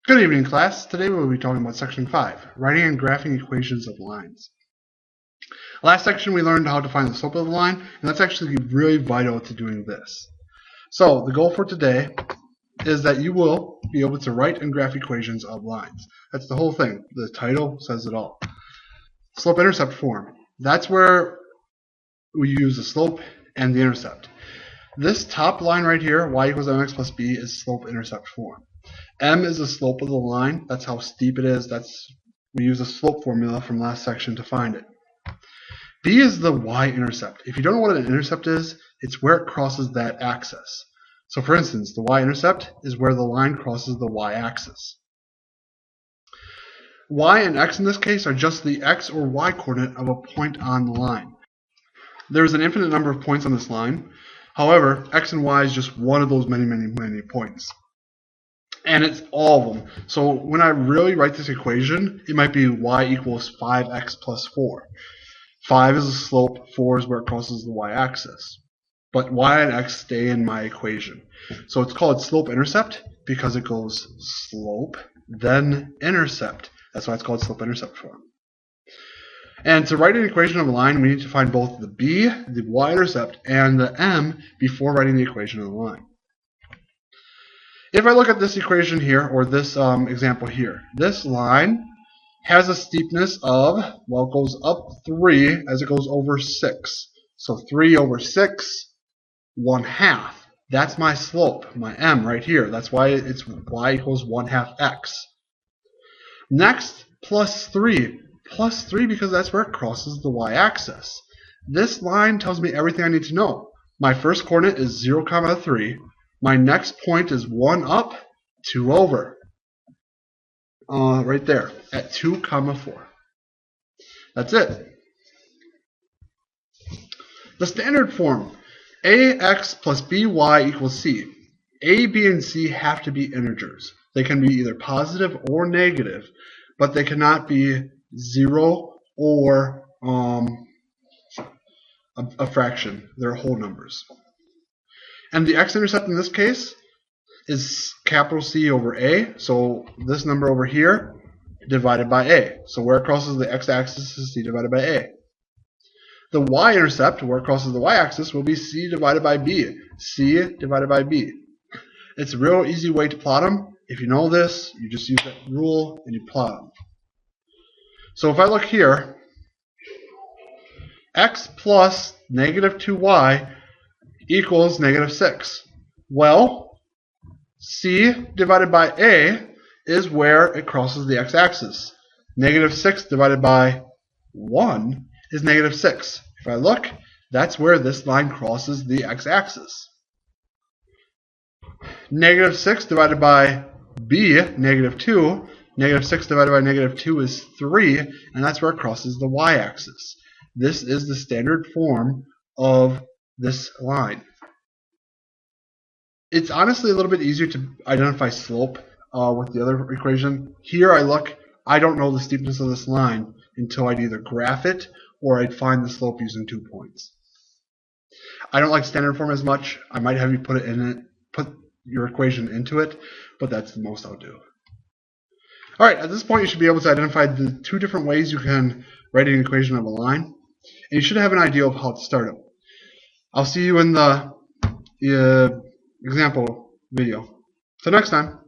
Good evening, class. Today we'll be talking about section 5, writing and graphing equations of lines. Last section we learned how to find the slope of the line, and that's actually really vital to doing this. So the goal for today is that you will be able to write and graph equations of lines. That's the whole thing. The title says it all. Slope-intercept form. That's where we use the slope and the intercept. This top line right here, y equals mx plus b, is slope-intercept form. M is the slope of the line. That's how steep it is. We use the slope formula from last section to find it. B is the y-intercept. If you don't know what an intercept is, it's where it crosses that axis. So for instance, the y-intercept is where the line crosses the y-axis. Y and x in this case are just the x or y coordinate of a point on the line. There is an infinite number of points on this line. However, x and y is just one of those many points. And it's all of them. So when I really write this equation, it might be y equals 5x plus 4. 5 is the slope, 4 is where it crosses the y-axis. But y and x stay in my equation. So it's called slope-intercept because it goes slope, then intercept. That's why it's called slope-intercept form. And to write an equation of a line, we need to find both the b, the y-intercept, and the m before writing the equation of the line. If I look at this equation here, or this example here, this line has a steepness of, well, it goes up 3 as it goes over 6. So 3 over 6, 1/2. That's my slope, my m right here. That's why it's y equals 1/2 x. Next, plus 3. Plus 3 because that's where it crosses the y-axis. This line tells me everything I need to know. My first coordinate is 0, 3. My next point is 1 up, 2 over. Right there, at 2, 4. That's it. The standard form, ax plus by equals c. A, b, and c have to be integers. They can be either positive or negative, but they cannot be 0 or a fraction. They're whole numbers. And the x-intercept in this case is capital C over A, so this number over here divided by A. So where it crosses the x-axis is C divided by A. The y-intercept, where it crosses the y-axis, will be C divided by B. C divided by B. It's a real easy way to plot them. If you know this, you just use that rule and you plot them. So if I look here, x plus negative 2y equals negative 6. Well, C divided by A is where it crosses the x-axis. Negative 6 divided by 1 is negative 6. If I look, that's where this line crosses the x-axis. Negative 6 divided by B, negative 2. Negative 6 divided by negative 2 is 3, and that's where it crosses the y-axis. This is the standard form of this line. It's honestly a little bit easier to identify slope with the other equation. Here I don't know the steepness of this line until I'd either graph it or I'd find the slope using 2 points. I don't like standard form as much. I might have you put your equation into it, but that's the most I'll do. Alright, at this point you should be able to identify the 2 different ways you can write an equation of a line, and you should have an idea of how to start it. I'll see you in the example video. Till next time.